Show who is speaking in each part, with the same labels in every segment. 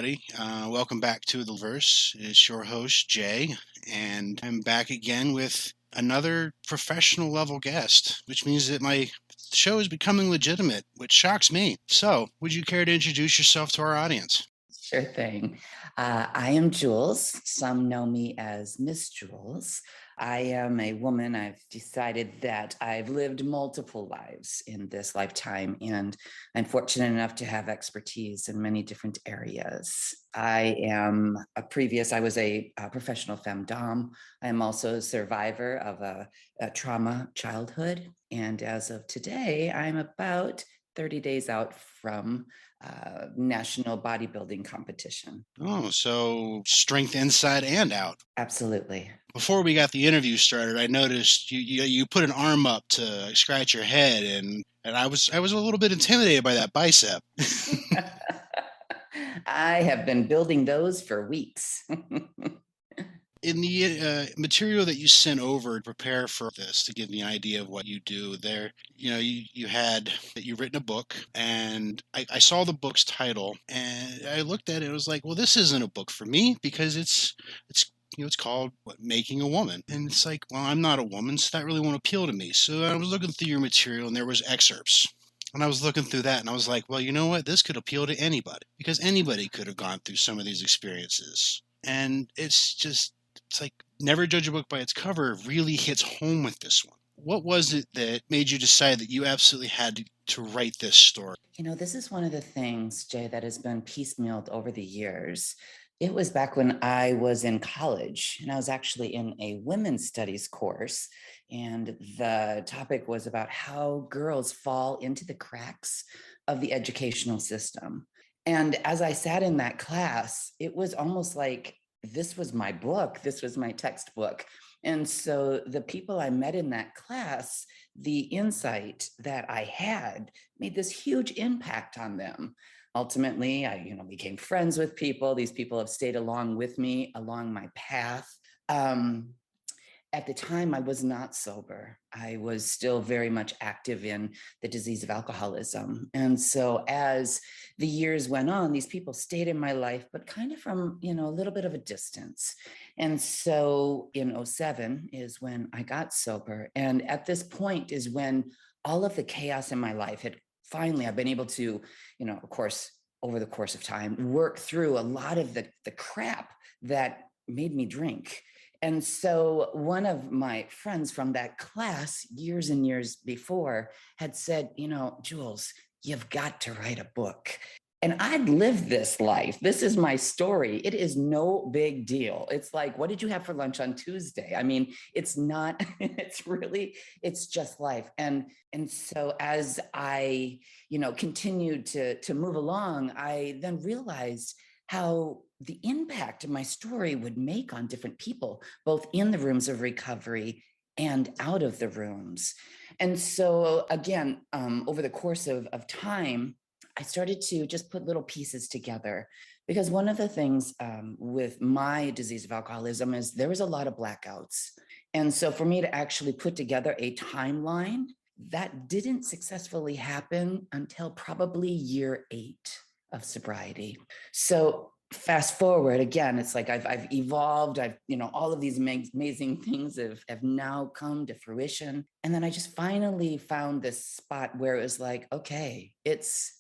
Speaker 1: everybody. Welcome back to The Verse. It's your host, Jay, and I'm back again with another professional level guest, which means that my show is becoming legitimate, which shocks me. So, would you care to introduce yourself to our audience?
Speaker 2: Sure thing. I am Jules. Some know me as Miss Jules. I am a woman. I've decided that I've lived multiple lives in this lifetime, and I'm fortunate enough to have expertise in many different areas. I was a professional femdom. I am also a survivor of a trauma childhood. And as of today, I'm about 30 days out from national bodybuilding competition.
Speaker 1: Oh, so strength inside and out.
Speaker 2: Absolutely.
Speaker 1: Before we got the interview started, I noticed you put an arm up to scratch your head, and I was a little bit intimidated by that bicep.
Speaker 2: I have been building those for weeks.
Speaker 1: In the material that you sent over to prepare for this, to give me an idea of what you do there, you had that you've written a book, and I saw the book's title, and I looked at it and was like, well, this isn't a book for me because it's called Making a Woman, and it's like, well, I'm not a woman, so that really won't appeal to me. So I was looking through your material, and there was excerpts. And I was looking through that, and I was like, well, you know what? This could appeal to anybody because anybody could have gone through some of these experiences. And it's like never judge a book by its cover really hits home with this one. What was it that made you decide that you absolutely had to write this story?
Speaker 2: This is one of the things, Jay, that has been piecemealed over the years. It was back when I was in college, and I was actually in a women's studies course. And the topic was about how girls fall into the cracks of the educational system. And as I sat in that class, it was almost like this was my book, this was my textbook. And so the people I met in that class, the insight that I had made this huge impact on them. Ultimately, I became friends with people. These people have stayed along with me along my path. At the time, I was not sober. I was still very much active in the disease of alcoholism. And so as the years went on, these people stayed in my life, but kind of from, a little bit of a distance. And so in '07 is when I got sober. And at this point is when all of the chaos in my life had finally, I've been able to, of course, over the course of time, work through a lot of the crap that made me drink. And so one of my friends from that class years and years before had said, Jules, you've got to write a book. And I'd lived this life. This is my story. It is no big deal. It's like, what did you have for lunch on Tuesday? I mean, it's not, it's just life. And so as I, continued to move along, I then realized how the impact my story would make on different people, both in the rooms of recovery and out of the rooms. And so again, over the course of time, I started to just put little pieces together, because one of the things with my disease of alcoholism is there was a lot of blackouts. And so for me to actually put together a timeline, that didn't successfully happen until probably year 8 of sobriety. So fast forward again, it's like I've evolved. All of these amazing things have now come to fruition. And then I just finally found this spot where it was like, okay, it's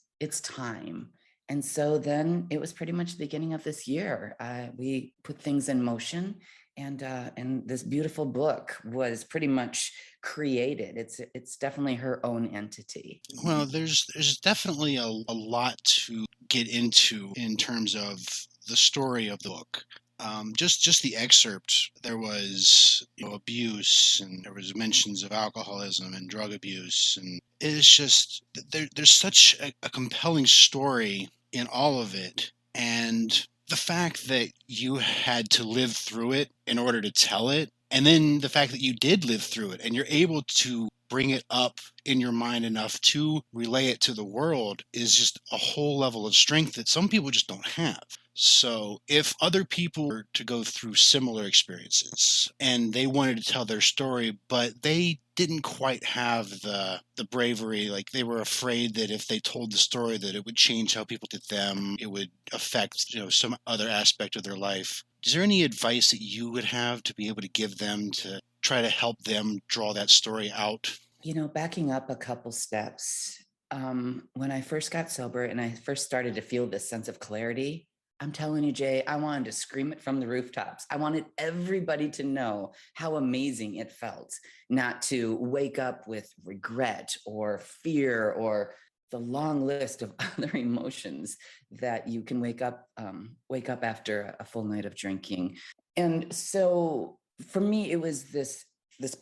Speaker 2: time. And so then it was pretty much the beginning of this year. We put things in motion, and this beautiful book was pretty much created. It's definitely her own entity.
Speaker 1: Well, there's definitely a lot to get into in terms of the story of the book. Just the excerpt, there was abuse, and there was mentions of alcoholism and drug abuse, and it's just there's such a compelling story in all of it, and the fact that you had to live through it in order to tell it And then the fact that you did live through it and you're able to bring it up in your mind enough to relay it to the world is just a whole level of strength that some people just don't have. So if other people were to go through similar experiences and they wanted to tell their story, but they didn't quite have the bravery, like they were afraid that if they told the story that it would change how people did them, it would affect, some other aspect of their life. Is there any advice that you would have to be able to give them to try to help them draw that story out?
Speaker 2: Backing up a couple steps, when I first got sober and I first started to feel this sense of clarity, I'm telling you, Jay, I wanted to scream it from the rooftops. I wanted everybody to know how amazing it felt not to wake up with regret or fear or the long list of other emotions that you can wake up after a full night of drinking. And so for me, it was this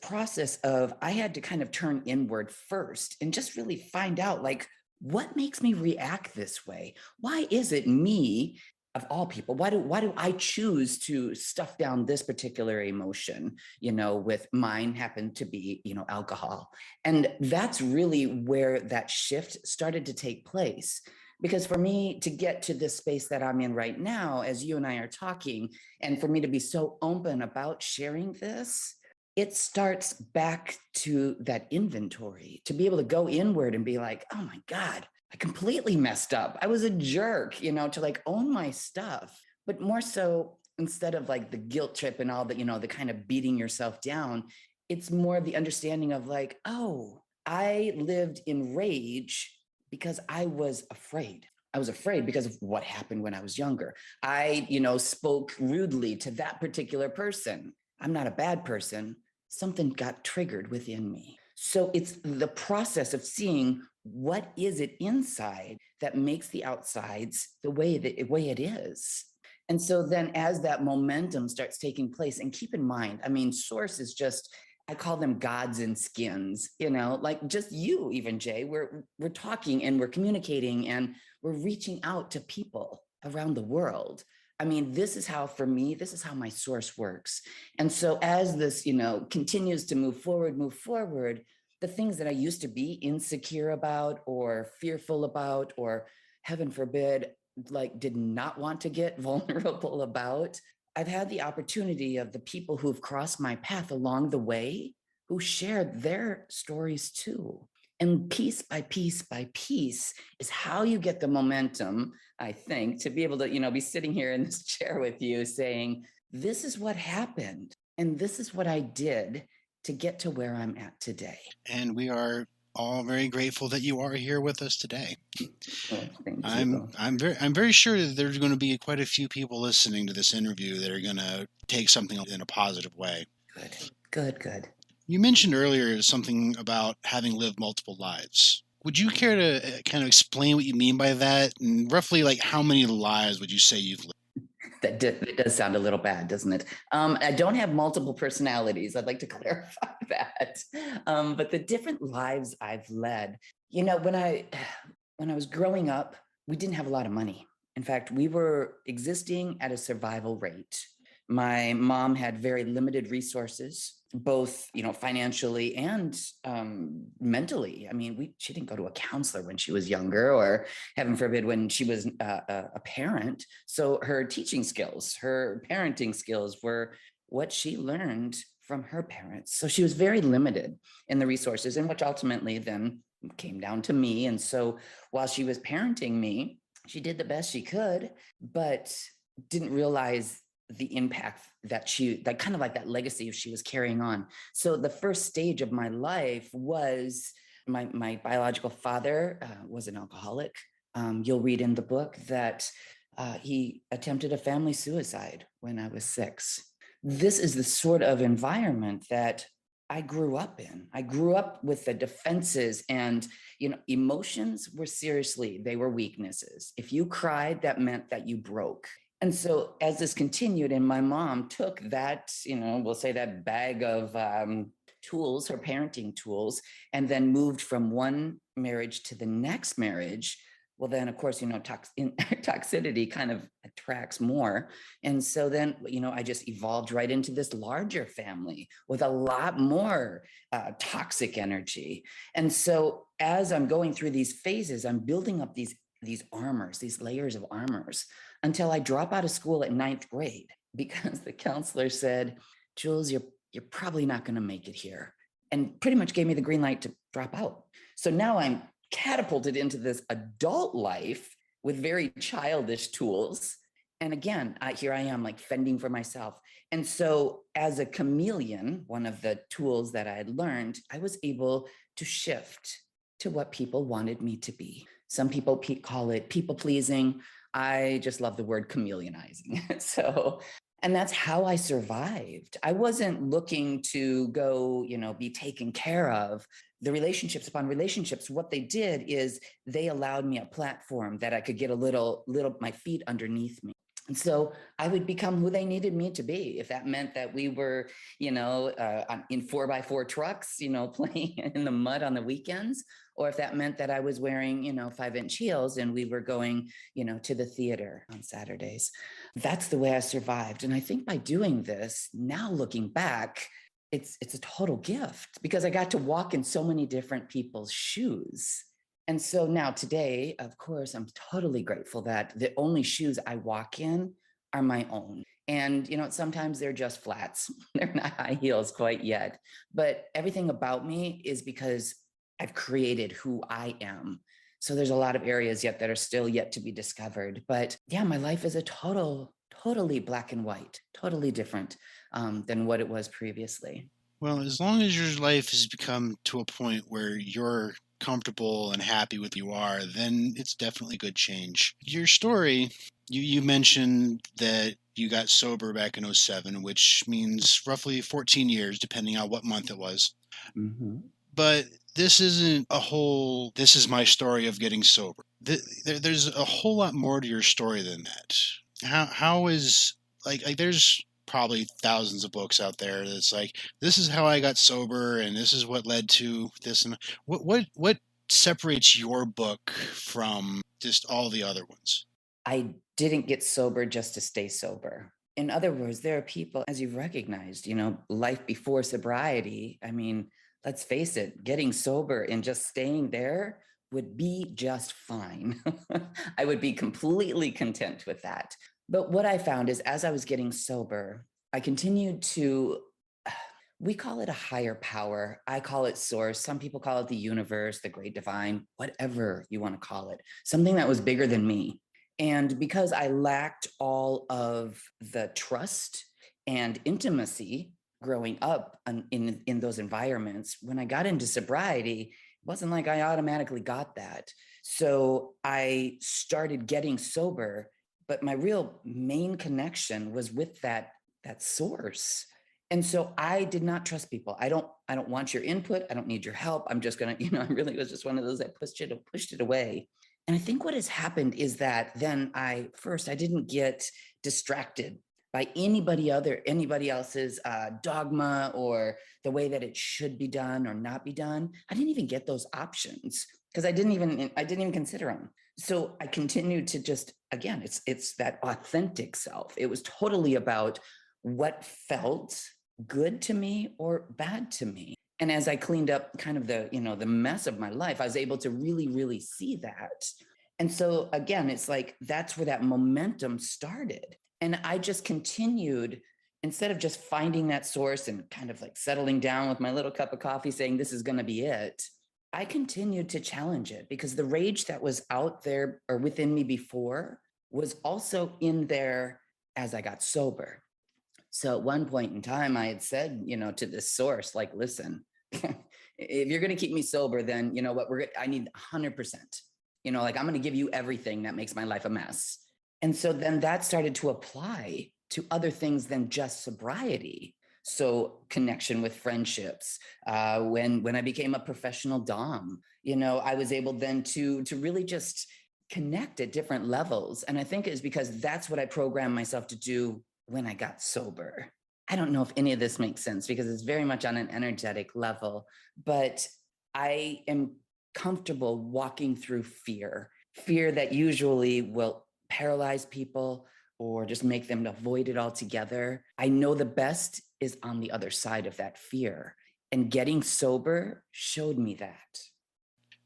Speaker 2: process of I had to kind of turn inward first and just really find out, like, what makes me react this way? Why is it me of all people? Why do I choose to stuff down this particular emotion? With mine happened to be, alcohol. And that's really where that shift started to take place. Because for me to get to this space that I'm in right now, as you and I are talking, and for me to be so open about sharing this, it starts back to that inventory, to be able to go inward and be like, oh my God, I completely messed up. I was a jerk, to like own my stuff. But more so, instead of like the guilt trip and all that, the kind of beating yourself down, it's more the understanding of like, oh, I lived in rage because I was afraid. I was afraid because of what happened when I was younger. I, spoke rudely to that particular person. I'm not a bad person. Something got triggered within me. So it's the process of seeing what is it inside that makes the outsides the way it is. And so then as that momentum starts taking place, and keep in mind, I mean, source is just, I call them gods in skins, like just you, even Jay, we're talking and we're communicating and we're reaching out to people around the world. I mean, this is how, for me, this is how my source works. And so as this, continues to move forward, the things that I used to be insecure about or fearful about, or heaven forbid, like did not want to get vulnerable about, I've had the opportunity of the people who've crossed my path along the way who shared their stories too. And piece by piece by piece is how you get the momentum, I think, to be able to, be sitting here in this chair with you saying, this is what happened and this is what I did to get to where I'm at today.
Speaker 1: And we are all very grateful that you are here with us today.
Speaker 2: Oh, thank
Speaker 1: I'm
Speaker 2: you.
Speaker 1: I'm very sure that there's going to be quite a few people listening to this interview that are going to take something in a positive way.
Speaker 2: Good.
Speaker 1: You mentioned earlier something about having lived multiple lives. Would you care to kind of explain what you mean by that, and roughly like how many lives would you say you've lived?
Speaker 2: That does sound a little bad, doesn't it? I don't have multiple personalities. I'd like to clarify that. But the different lives I've led, when I was growing up, we didn't have a lot of money. In fact, we were existing at a survival rate. My mom had very limited resources, both financially and mentally. I mean, she didn't go to a counselor when she was younger, or heaven forbid, when she was a parent. So her teaching skills, her parenting skills were what she learned from her parents. So she was very limited in the resources, and which ultimately then came down to me. And so while she was parenting me, she did the best she could, but didn't realize the impact that kind of like that legacy she was carrying on. So the first stage of my life was my biological father was an alcoholic. You'll read in the book that he attempted a family suicide when I was 6. This is the sort of environment that I grew up in. I grew up with the defenses, and emotions were they were weaknesses. If you cried, that meant that you broke. And so as this continued, and my mom took that, we'll say that bag of tools, her parenting tools, and then moved from one marriage to the next marriage, Well, then, of course, toxicity kind of attracts more. And so then, I just evolved right into this larger family with a lot more toxic energy. And so as I'm going through these phases, I'm building up these armors, these layers of armors, until I drop out of school at ninth grade because the counselor said, Jules, you're probably not going to make it here. And pretty much gave me the green light to drop out. So now I'm catapulted into this adult life with very childish tools. And again, here I am, like fending for myself. And so as a chameleon, one of the tools that I had learned, I was able to shift to what people wanted me to be. Some people call it people pleasing. I just love the word chameleonizing. And that's how I survived. I wasn't looking to go, be taken care of. The relationships upon relationships, what they did is they allowed me a platform that I could get a little my feet underneath me. And so I would become who they needed me to be. If that meant that we were, in 4x4 trucks, playing in the mud on the weekends, or if that meant that I was wearing, 5-inch heels and we were going, to the theater on Saturdays. That's the way I survived. And I think by doing this, now looking back, it's a total gift because I got to walk in so many different people's shoes. And so now today, of course, I'm totally grateful that the only shoes I walk in are my own. And, sometimes they're just flats. They're not high heels quite yet. But everything about me is because I've created who I am. So there's a lot of areas yet that are still yet to be discovered. But yeah, my life is totally black and white, totally different than what it was previously.
Speaker 1: Well, as long as your life has become to a point where you're comfortable and happy with who you are, then it's definitely good change. Your story, you mentioned that you got sober back in '07, which means roughly 14 years, depending on what month it was.
Speaker 2: Mm-hmm.
Speaker 1: But this isn't this is my story of getting sober. There's a whole lot more to your story than that. How is, like there's probably thousands of books out there that's like, this is how I got sober and this is what led to this. And what separates your book from just all the other ones?
Speaker 2: I didn't get sober just to stay sober. In other words, there are people, as you've recognized, life before sobriety. I mean, let's face it, getting sober and just staying there would be just fine. I would be completely content with that. But what I found is as I was getting sober, I continued to, we call it a higher power. I call it source. Some people call it the universe, the great divine, whatever you want to call it, something that was bigger than me. And because I lacked all of the trust and intimacy growing up in those environments, when I got into sobriety, it wasn't like I automatically got that. So I started getting sober, but my real main connection was with that source. And so I did not trust people. I don't want your input. I don't need your help. I'm just gonna, I really was just one of those that pushed it away. And I think what has happened is that then I didn't get distracted by anybody else's dogma or the way that it should be done or not be done. I didn't even get those options because I didn't even consider them. So I continued to just, again, it's that authentic self. It was totally about what felt good to me or bad to me. And as I cleaned up kind of the mess of my life, I was able to really, really see that. And so again, it's like, that's where that momentum started. And I just continued, instead of just finding that source and kind of like settling down with my little cup of coffee saying, this is going to be it. I continued to challenge it because the rage that was out there or within me before was also in there as I got sober. So at one point in time, I had said, to this source, like, listen, if you're going to keep me sober, then you know what, I need 100%, I'm going to give you everything that makes my life a mess. And so then that started to apply to other things than just sobriety. So connection with friendships, when I became a professional dom, I was able then to really just connect at different levels. And I think it's because that's what I programmed myself to do when I got sober. I don't know if any of this makes sense because it's very much on an energetic level, but I am comfortable walking through fear fear that usually will paralyze people or just make them avoid it altogether. I know the best is on the other side of that fear. And getting sober showed me that.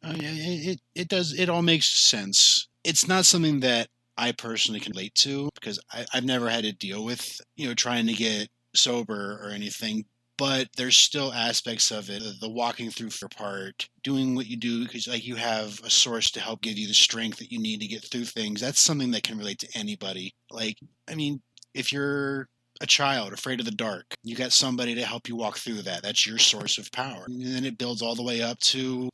Speaker 1: Yeah, it does. It all makes sense. It's not something that I personally can relate to because I've never had to deal with, trying to get sober or anything. But there's still aspects of it, the walking through fear part, doing what you do because like you have a source to help give you the strength that you need to get through things. That's something that can relate to anybody. Like, I mean, if you're a child afraid of the dark, you got somebody to help you walk through that. That's your source of power. And then it builds all the way up to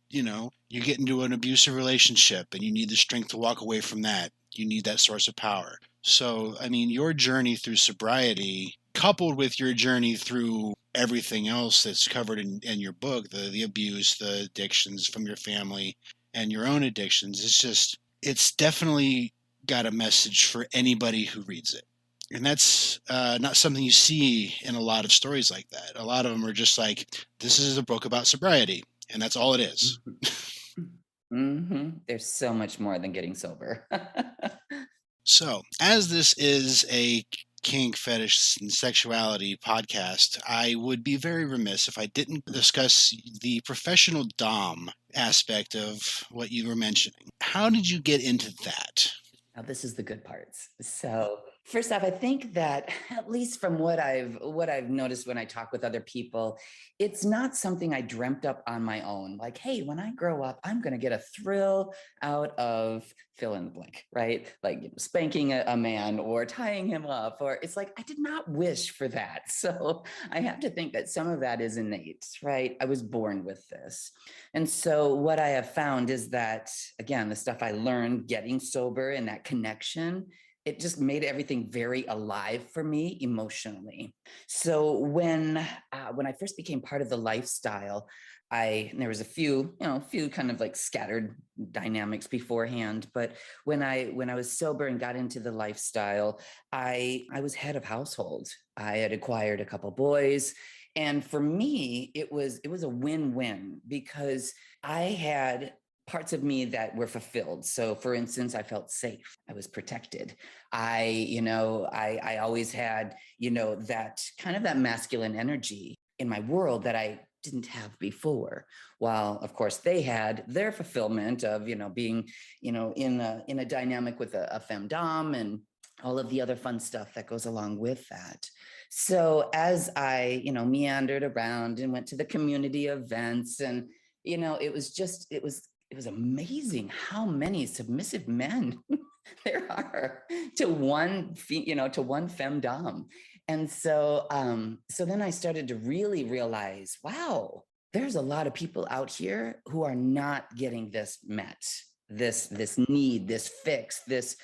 Speaker 1: you get into an abusive relationship and you need the strength to walk away from that. You need that source of power. So, I mean, your journey through sobriety, coupled with your journey through everything else that's covered in your book, the abuse, the addictions from your family, and your own addictions, it's definitely got a message for anybody who reads it. And that's not something you see in a lot of stories like that. A lot of them are just like, this is a book about sobriety, and that's all it is.
Speaker 2: There's so much more than getting sober.
Speaker 1: So, as this is a kink, fetish, and sexuality podcast, I would be very remiss if I didn't discuss the professional dom aspect of what you were mentioning. How did you get into that?
Speaker 2: Now, this is the good parts. So, first off, I think that at least from what I've noticed when I talk with other people, it's not something I dreamt up on my own. Like, hey, when I grow up, I'm going to get a thrill out of fill in the blank, right? Like spanking a man or tying him up, or it's like I did not wish for that. So I have to think that some of that is innate, right? I was born with this. And so what I have found is that, again, the stuff I learned getting sober and that connection, it just made everything very alive for me emotionally. So when I first became part of the lifestyle, there was a few kind of like scattered dynamics beforehand, but when I was sober and got into the lifestyle, I was head of household. I had acquired a couple boys, and for me, it was a win-win because I had parts of me that were fulfilled. So for instance, I felt safe. I was protected. I always had, that kind of that masculine energy in my world that I didn't have before. While of course they had their fulfillment of, being, in a dynamic with a femdom and all of the other fun stuff that goes along with that. So as I, meandered around and went to the community events and, it was amazing how many submissive men there are to one femdom. And so then I started to really realize, wow, there's a lot of people out here who are not getting this met, this need, this fix, this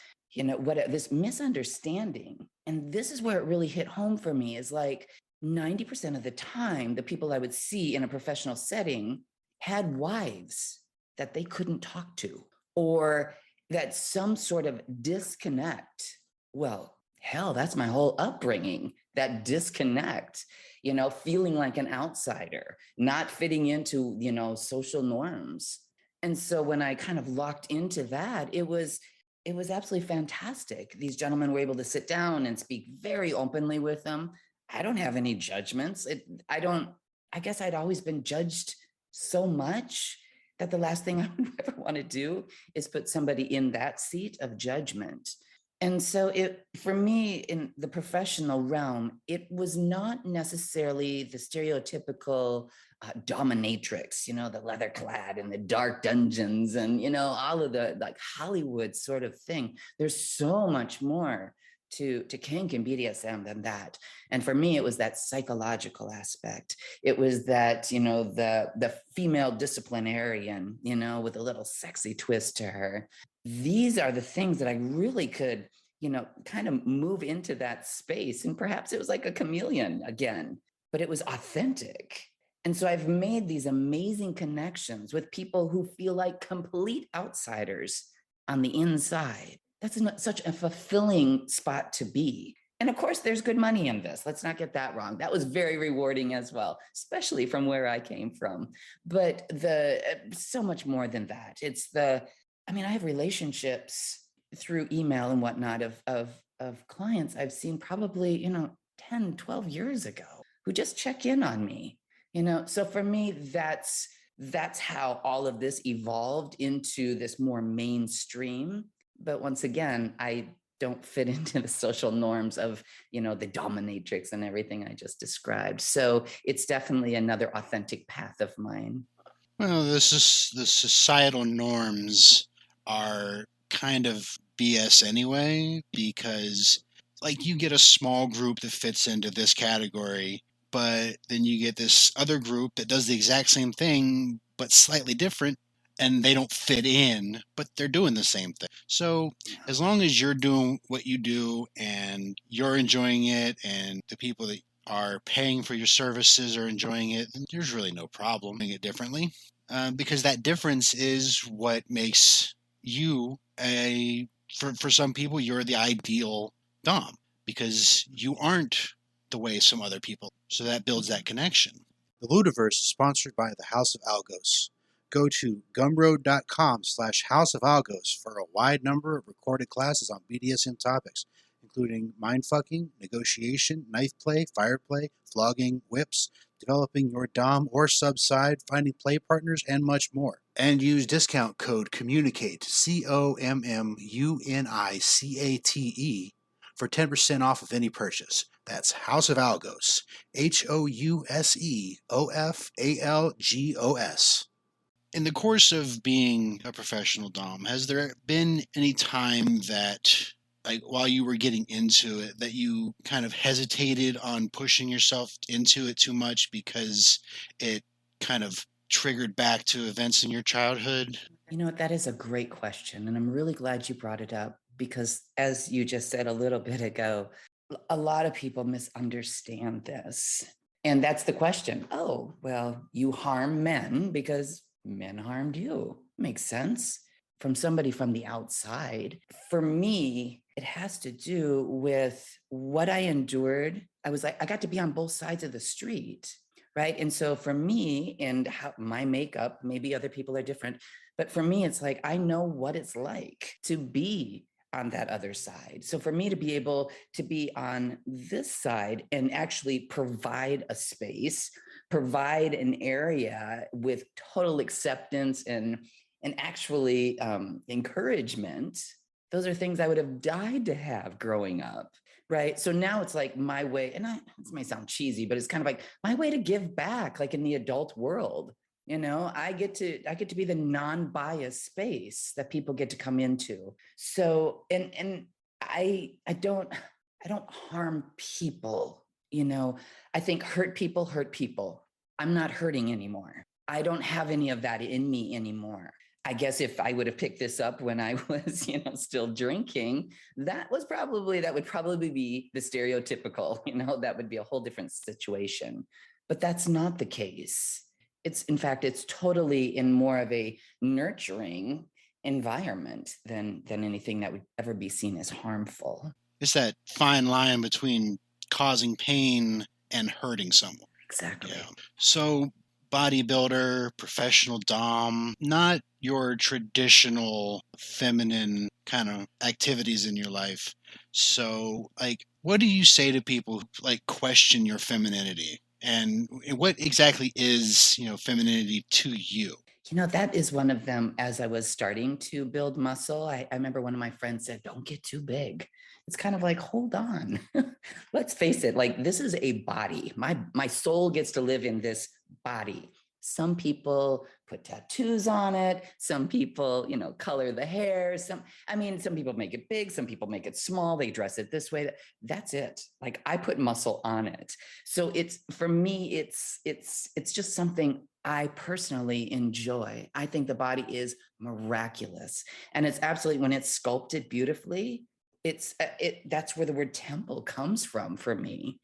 Speaker 2: misunderstanding. And this is where it really hit home for me is like 90% of the time, the people I would see in a professional setting had wives that they couldn't talk to, or that some sort of disconnect. Well, hell, that's my whole upbringing, that disconnect, feeling like an outsider, not fitting into, social norms. And so when I kind of locked into that, it was absolutely fantastic. These gentlemen were able to sit down and speak very openly with them. I don't have any judgments. I guess I'd always been judged so much that the last thing I would ever want to do is put somebody in that seat of judgment. And so for me in the professional realm, it was not necessarily the stereotypical dominatrix, the leather clad and the dark dungeons and, all of the like Hollywood sort of thing. There's so much more to kink and BDSM than that. And for me, it was that psychological aspect. It was that, the female disciplinarian, with a little sexy twist to her. These are the things that I really could, kind of move into that space. And perhaps it was like a chameleon again, but it was authentic. And so I've made these amazing connections with people who feel like complete outsiders on the inside. That's such a fulfilling spot to be. And of course, there's good money in this. Let's not get that wrong. That was very rewarding as well, especially from where I came from. But so much more than that. It's I mean, I have relationships through email and whatnot of clients I've seen probably, 10, 12 years ago who just check in on me, So for me, that's how all of this evolved into this more mainstream. But once again, I don't fit into the social norms of, the dominatrix and everything I just described. So it's definitely another authentic path of mine.
Speaker 1: Well, the societal norms are kind of BS anyway, because like you get a small group that fits into this category, but then you get this other group that does the exact same thing but slightly different, and they don't fit in, but they're doing the same thing. So as long as you're doing what you do and you're enjoying it, and the people that are paying for your services are enjoying it, then there's really no problem doing it differently, because that difference is what makes you for some people, you're the ideal Dom, because you aren't the way some other people. So that builds that connection.
Speaker 3: The Ludiverse is sponsored by the House of Algos. Go to gumroad.com/House of Algos for a wide number of recorded classes on BDSM topics, including mindfucking, negotiation, knife play, fire play, flogging, whips, developing your dom or sub side, finding play partners, and much more. And use discount code COMMUNICATE, COMMUNICATE, for 10% off of any purchase. That's House of Algos, HOUSEOFALGOS.
Speaker 1: In the course of being a professional Dom, has there been any time that, like, while you were getting into it, that you kind of hesitated on pushing yourself into it too much because it kind of triggered back to events in your childhood?
Speaker 2: You know what? That is a great question. And I'm really glad you brought it up because, as you just said a little bit ago, a lot of people misunderstand this. And that's the question. Oh, well, you harm men because men harmed you. Makes sense from somebody from the outside. For me, it has to do with what I endured. I was like, I got to be on both sides of the street. Right. And so for me and how my makeup, maybe other people are different, but for me, it's like, I know what it's like to be on that other side. So for me to be able to be on this side and actually provide a space, provide an area with total acceptance and actually encouragement, those are things I would have died to have growing up. Right. So now it's like my way, and this may sound cheesy, but it's kind of like my way to give back, like in the adult world. I get to be the non-biased space that people get to come into. So, and I don't harm people. I think hurt people. I'm not hurting anymore. I don't have any of that in me anymore. I guess if I would have picked this up when I was, still drinking, that would probably be the stereotypical, that would be a whole different situation. But that's not the case. In fact, it's totally in more of a nurturing environment than anything that would ever be seen as harmful.
Speaker 1: It's that fine line between causing pain and hurting someone.
Speaker 2: Exactly.
Speaker 1: Yeah. So bodybuilder, professional Dom, not your traditional feminine kind of activities in your life. So, like, what do you say to people who, like, question your femininity? And what exactly is, femininity to you?
Speaker 2: That is one of them. As I was starting to build muscle, I remember one of my friends said, don't get too big. It's kind of like, hold on. Let's face it, like this is a body. My soul gets to live in this body. Some people put tattoos on it. Some people, color the hair. Some people make it big. Some people make it small. They dress it this way. That's it. Like I put muscle on it. So for me, it's just something I personally enjoy. I think the body is miraculous. And it's absolutely, when it's sculpted beautifully, that's where the word temple comes from for me.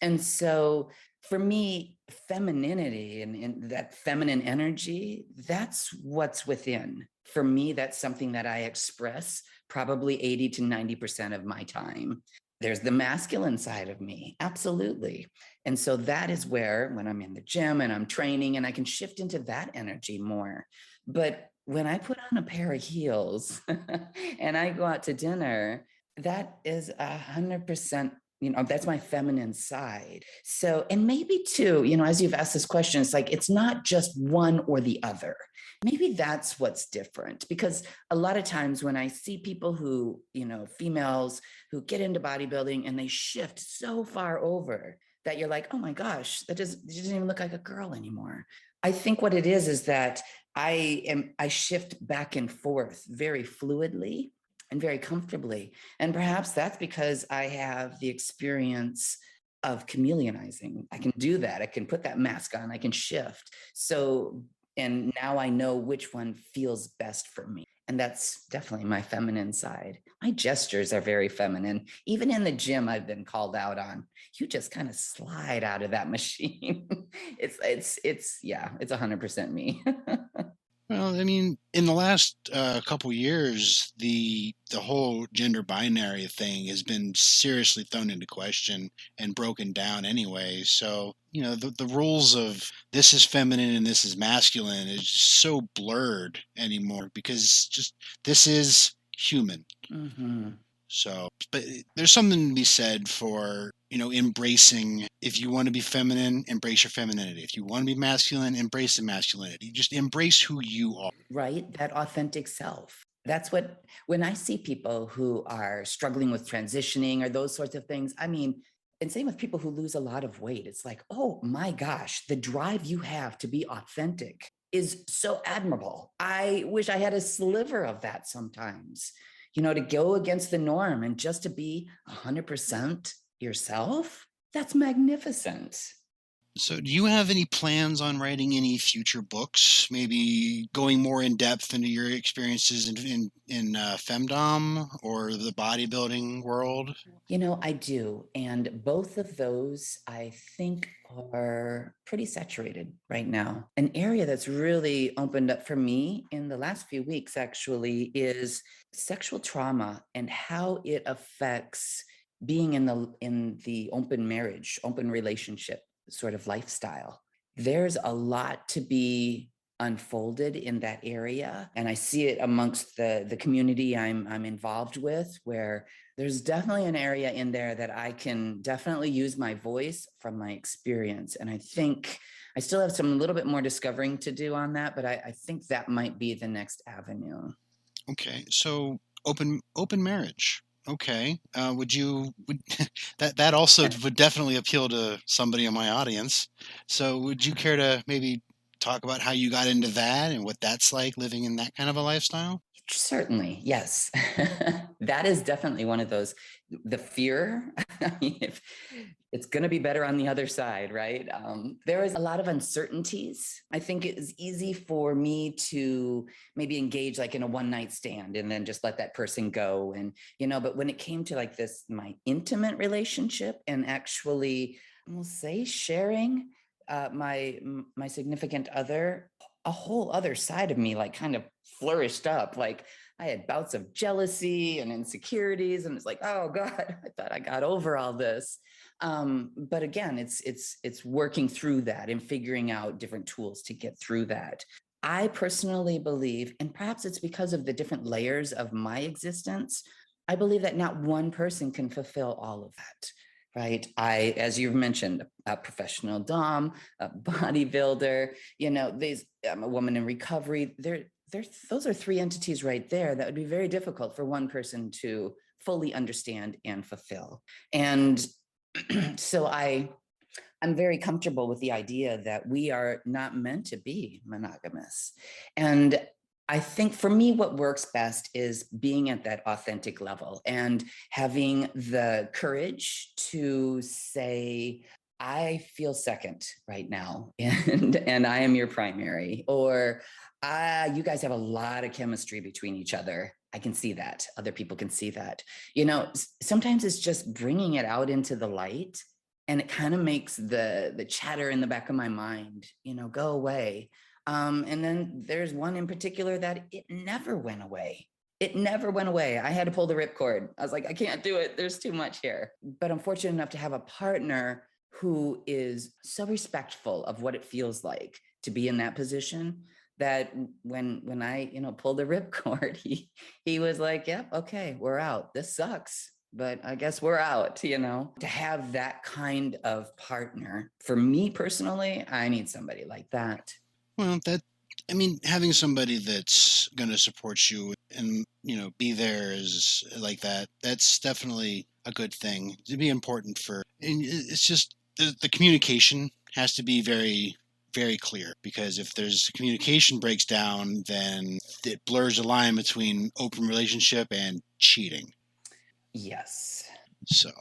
Speaker 2: And so for me, femininity and that feminine energy, that's what's within. For me, that's something that I express probably 80 to 90% of my time. There's the masculine side of me, absolutely. And so that is where, when I'm in the gym and I'm training, and I can shift into that energy more. But when I put on a pair of heels and I go out to dinner, that is 100%, that's my feminine side. So, and maybe too, as you've asked this question, it's like, it's not just one or the other. Maybe that's what's different, because a lot of times when I see people who, females who get into bodybuilding and they shift so far over that you're like, oh my gosh, that doesn't even look like a girl anymore. I think what it is that I shift back and forth very fluidly and very comfortably. And perhaps that's because I have the experience of chameleonizing. I can do that. I can put that mask on, I can shift. So, and now I know which one feels best for me. And that's definitely my feminine side. My gestures are very feminine. Even in the gym, I've been called out on, you just kind of slide out of that machine. It's 100% me.
Speaker 1: Well, I mean, in the last couple years, the whole gender binary thing has been seriously thrown into question and broken down anyway. So, the rules of this is feminine and this is masculine is so blurred anymore, because just this is human.
Speaker 2: Mm-hmm.
Speaker 1: So, but there's something to be said for, embracing. If you want to be feminine, embrace your femininity. If you want to be masculine, embrace the masculinity. Just embrace who you are.
Speaker 2: Right? That authentic self. That's what, when I see people who are struggling with transitioning or those sorts of things, I mean, and same with people who lose a lot of weight, it's like, oh my gosh, the drive you have to be authentic is so admirable. I wish I had a sliver of that sometimes, to go against the norm and just to be 100% yourself. That's magnificent.
Speaker 1: So, do you have any plans on writing any future books? Maybe going more in depth into your experiences in femdom or the bodybuilding world?
Speaker 2: I do. And both of those, I think, are pretty saturated right now. An area that's really opened up for me in the last few weeks, actually, is sexual trauma and how it affects being in the open marriage, open relationship sort of lifestyle. There's a lot to be unfolded in that area, and I see it amongst the community I'm involved with, where there's definitely an area in there that I can definitely use my voice from my experience. And I think I still have some little bit more discovering to do on that, but I think that might be the next avenue.
Speaker 1: Okay, so open marriage. Okay, would that also would definitely appeal to somebody in my audience. So would you care to maybe talk about how you got into that and what that's like living in that kind of a lifestyle?
Speaker 2: Certainly, yes. That is definitely one of those, the fear. I mean, if it's going to be better on the other side, right? There is a lot of uncertainties. I think it is easy for me to maybe engage like in a one night stand and then just let that person go. And, but when it came to like this, my intimate relationship and actually, we'll say sharing my significant other, a whole other side of me like kind of flourished up. Like I had bouts of jealousy and insecurities, and it's like, oh God, I thought I got over all this. But again, it's working through that and figuring out different tools to get through that. I personally believe, and perhaps it's because of the different layers of my existence, I believe that not one person can fulfill all of that. Right. As you've mentioned, a professional dom, a bodybuilder, I'm a woman in recovery. Those are three entities right there that would be very difficult for one person to fully understand and fulfill. And so I'm very comfortable with the idea that we are not meant to be monogamous. And I think for me, what works best is being at that authentic level and having the courage to say, I feel second right now, and I am your primary, or you guys have a lot of chemistry between each other. I can see that. Other people can see that. Sometimes it's just bringing it out into the light, and it kind of makes the chatter in the back of my mind, go away. And then there's one in particular that it never went away. It never went away. I had to pull the ripcord. I was like, I can't do it. There's too much here. But I'm fortunate enough to have a partner who is so respectful of what it feels like to be in that position that when I, pulled the ripcord, he was like, yep, okay, we're out. This sucks, but I guess we're out, To have that kind of partner, for me personally, I need somebody like that.
Speaker 1: Well, having somebody that's going to support you and, be there is like that. That's definitely a good thing to be important and it's just the communication has to be very, very clear, because if there's communication breaks down, then it blurs the line between open relationship and cheating.
Speaker 2: Yes.
Speaker 1: So,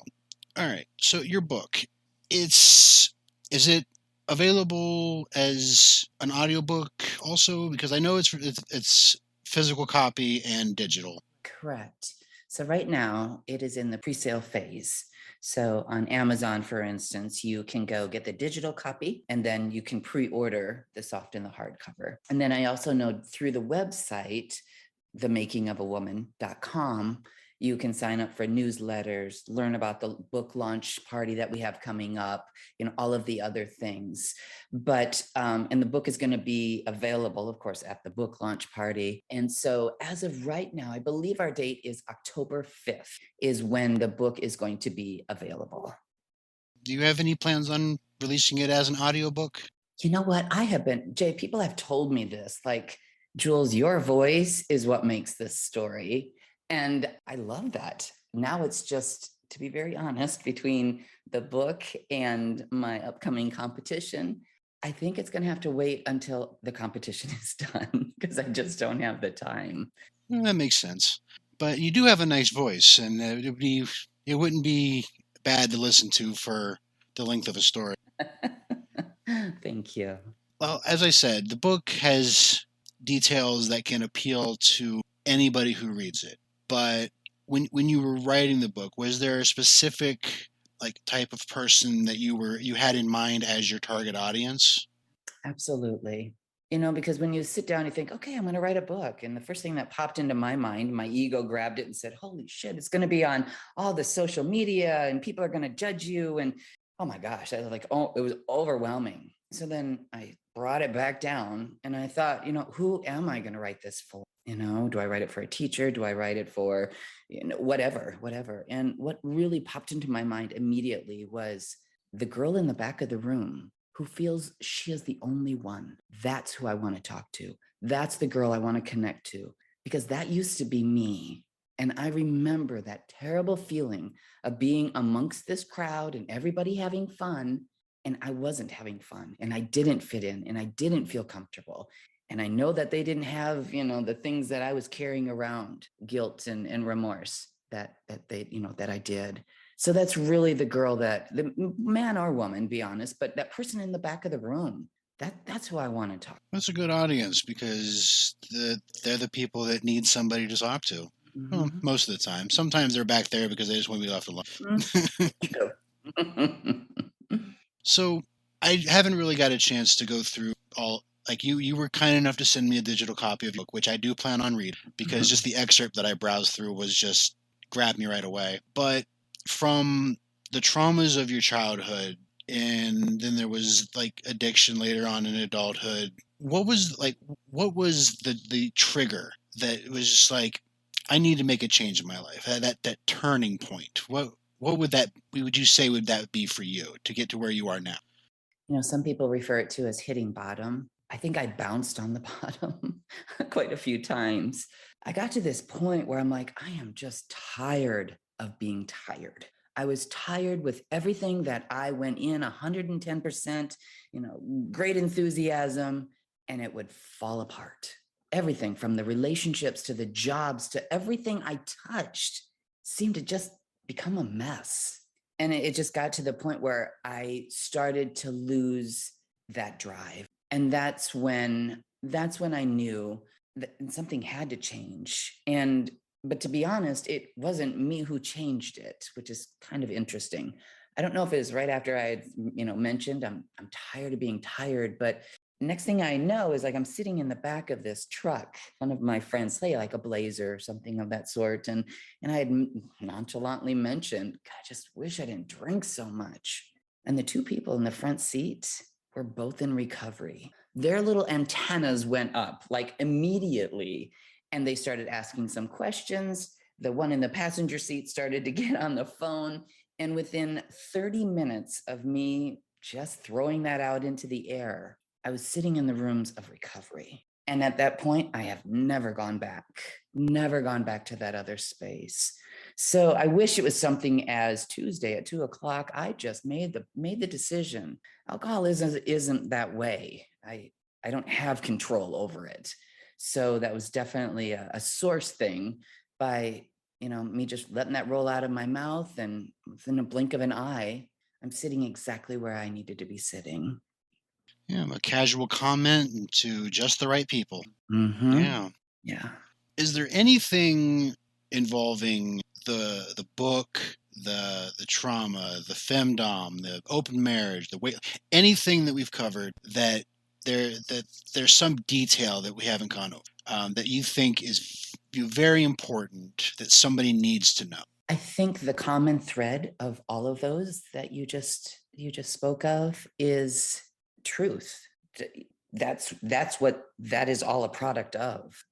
Speaker 1: all right. So your book, is it available as an audiobook also? Because I know it's physical copy and digital.
Speaker 2: Correct. So right now it is in the pre-sale phase. So on Amazon, for instance, you can go get the digital copy and then you can pre-order the soft and the hardcover. And then I also know through the website, themakingofawoman.com, you can sign up for newsletters, learn about the book launch party that we have coming up, all of the other things. But, and the book is going to be available, of course, at the book launch party. And so as of right now, I believe our date is October 5th is when the book is going to be available.
Speaker 1: Do you have any plans on releasing it as an audiobook?
Speaker 2: You know what? Jay, people have told me this, like, Jules, your voice is what makes this story. And I love that. Now it's just, to be very honest, between the book and my upcoming competition, I think it's going to have to wait until the competition is done because I just don't have the time.
Speaker 1: Well, that makes sense. But you do have a nice voice, and it wouldn't be bad to listen to for the length of a story.
Speaker 2: Thank you.
Speaker 1: Well, as I said, the book has details that can appeal to anybody who reads it. But when you were writing the book, was there a specific type of person that you had in mind as your target audience?
Speaker 2: Absolutely. Because when you sit down, you think, okay, I'm going to write a book. And the first thing that popped into my mind, my ego grabbed it and said, holy shit, it's going to be on all the social media and people are going to judge you. And oh my gosh, I was like, oh, it was overwhelming. So then I brought it back down and I thought, who am I going to write this for? Do I write it for a teacher? Do I write it for, whatever. And what really popped into my mind immediately was the girl in the back of the room who feels she is the only one. That's who I want to talk to. That's the girl I want to connect to, because that used to be me. And I remember that terrible feeling of being amongst this crowd and everybody having fun. And I wasn't having fun and I didn't fit in and I didn't feel comfortable. And I know that they didn't have, the things that I was carrying around, guilt and remorse that I did. So that's really the girl, that the man or woman, be honest, but that person in the back of the room, that's who I want to talk to.
Speaker 1: That's a good audience, because they're the people that need somebody to talk to. Mm-hmm. Well, most of the time. Sometimes they're back there because they just want to be left alone.
Speaker 2: Mm-hmm.
Speaker 1: So I haven't really got a chance to go through all. You were kind enough to send me a digital copy of your book, which I do plan on reading, because just the excerpt that I browsed through was just grabbed me right away. But from the traumas of your childhood, and then there was addiction later on in adulthood, what was the trigger that was just I need to make a change in my life, that turning point? What would you say would that be for you to get to where you are now?
Speaker 2: Some people refer it to as hitting bottom. I think I bounced on the bottom quite a few times. I got to this point where I'm like, I am just tired of being tired. I was tired with everything that I went in 110%, great enthusiasm, and it would fall apart. Everything from the relationships to the jobs to everything I touched seemed to just become a mess. And it just got to the point where I started to lose that drive. And that's when I knew that something had to change. But to be honest, it wasn't me who changed it, which is kind of interesting. I don't know if it was right after I had, mentioned I'm tired of being tired, but next thing I know is I'm sitting in the back of this truck, one of my friends, say a Blazer or something of that sort. And I had nonchalantly mentioned, God, I just wish I didn't drink so much. And the two people in the front seat were both in recovery. their little antennas went up like immediately, and they started asking some questions. The one in the passenger seat started to get on the phone, and within 30 minutes of me just throwing that out into the air, I was sitting in the rooms of recovery. And at that point, I have never gone back to that other space. So I wish it was something as Tuesday at 2:00, I just made the decision. Alcoholism isn't that way. I don't have control over it. So that was definitely a source thing by, me just letting that roll out of my mouth, and within a blink of an eye, I'm sitting exactly where I needed to be sitting.
Speaker 1: Yeah, a casual comment to just the right people.
Speaker 2: Mm-hmm.
Speaker 1: Yeah.
Speaker 2: Yeah.
Speaker 1: Is there anything involving the book, the trauma, the femdom, the open marriage, the weight, anything that we've covered that there's some detail that we haven't gone over that you think is very important that somebody needs to know?
Speaker 2: I think the common thread of all of those that you just spoke of is truth. That's what that is all a product of.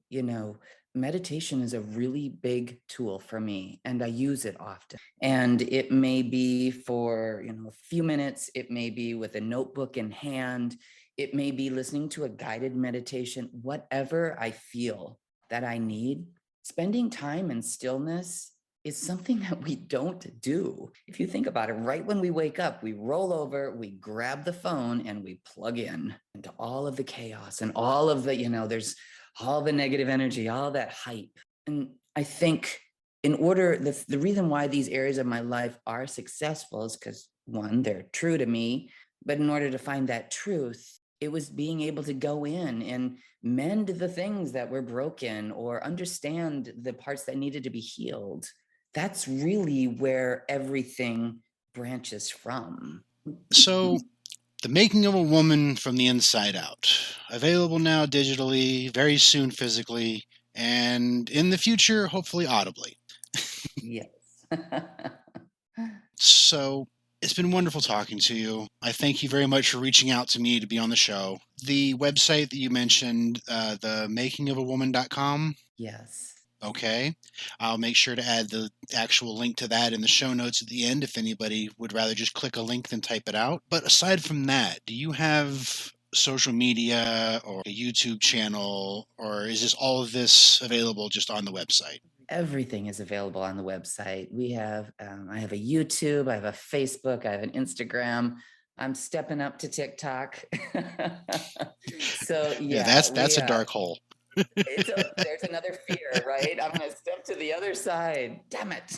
Speaker 2: Meditation is a really big tool for me, and I use it often. And it may be for, a few minutes, it may be with a notebook in hand, it may be listening to a guided meditation, whatever I feel that I need. Spending time in stillness is something that we don't do. If you think about it, right when we wake up, we roll over, we grab the phone, and we plug in into all of the chaos and all of the, there's all the negative energy, all that hype. And I think the reason why these areas of my life are successful is because, one, they're true to me, but in order to find that truth, it was being able to go in and mend the things that were broken or understand the parts that needed to be healed. That's really where everything branches from.
Speaker 1: So, The Making of a Woman from the Inside Out, available now digitally, very soon physically, and in the future, hopefully audibly.
Speaker 2: Yes.
Speaker 1: So, it's been wonderful talking to you. I thank you very much for reaching out to me to be on the show. The website that you mentioned, themakingofAwoman.com.
Speaker 2: Yes.
Speaker 1: Okay. I'll make sure to add the actual link to that in the show notes at the end if anybody would rather just click a link than type it out. But aside from that, do you have social media or a YouTube channel, or is all of this available just on the website?
Speaker 2: Everything is available on the website. We have, I have a YouTube, I have a Facebook, I have an Instagram. I'm stepping up to TikTok. So yeah,
Speaker 1: that's a dark hole.
Speaker 2: There's another fear, right? I'm going to step to the other side. Damn it.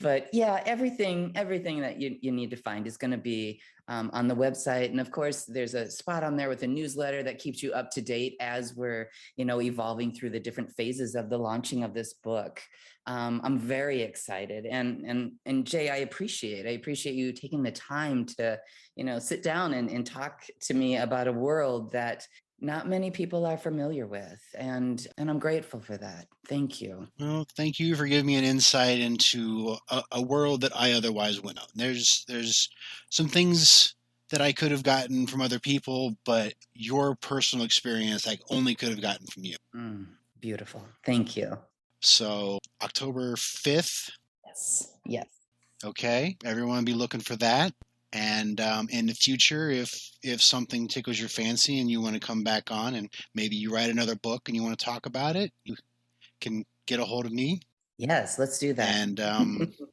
Speaker 2: But yeah, everything that you need to find is going to be on the website. And of course, there's a spot on there with a newsletter that keeps you up to date as we're, evolving through the different phases of the launching of this book. I'm very excited. And Jay, I appreciate you taking the time to, sit down and talk to me about a world that not many people are familiar with, and I'm grateful for that. Thank you.
Speaker 1: Well, thank you for giving me an insight into a world that I otherwise wouldn't know. There's some things that I could have gotten from other people, but your personal experience I only could have gotten from you.
Speaker 2: Beautiful. Thank you.
Speaker 1: So October 5th.
Speaker 2: Yes.
Speaker 1: Okay, everyone be looking for that. And in the future, if something tickles your fancy and you want to come back on and maybe you write another book and you want to talk about it, you can get a hold of me.
Speaker 2: Yes, let's do that.
Speaker 1: And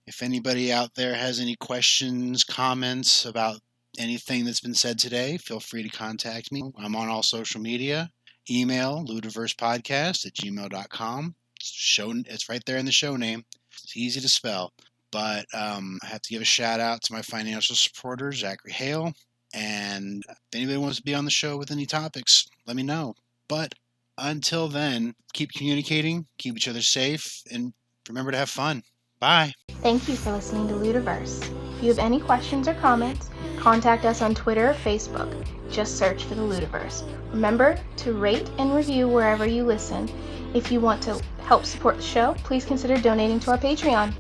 Speaker 1: if anybody out there has any questions, comments about anything that's been said today, feel free to contact me. I'm on all social media. Email ludiversepodcast@gmail.com. It's right there in the show name. It's easy to spell. But I have to give a shout out to my financial supporter, Zachary Hale. And if anybody wants to be on the show with any topics, let me know. But until then, keep communicating, keep each other safe, and remember to have fun. Bye.
Speaker 4: Thank you for listening to Ludiverse. If you have any questions or comments, contact us on Twitter or Facebook. Just search for the Ludiverse. Remember to rate and review wherever you listen. If you want to help support the show, please consider donating to our Patreon.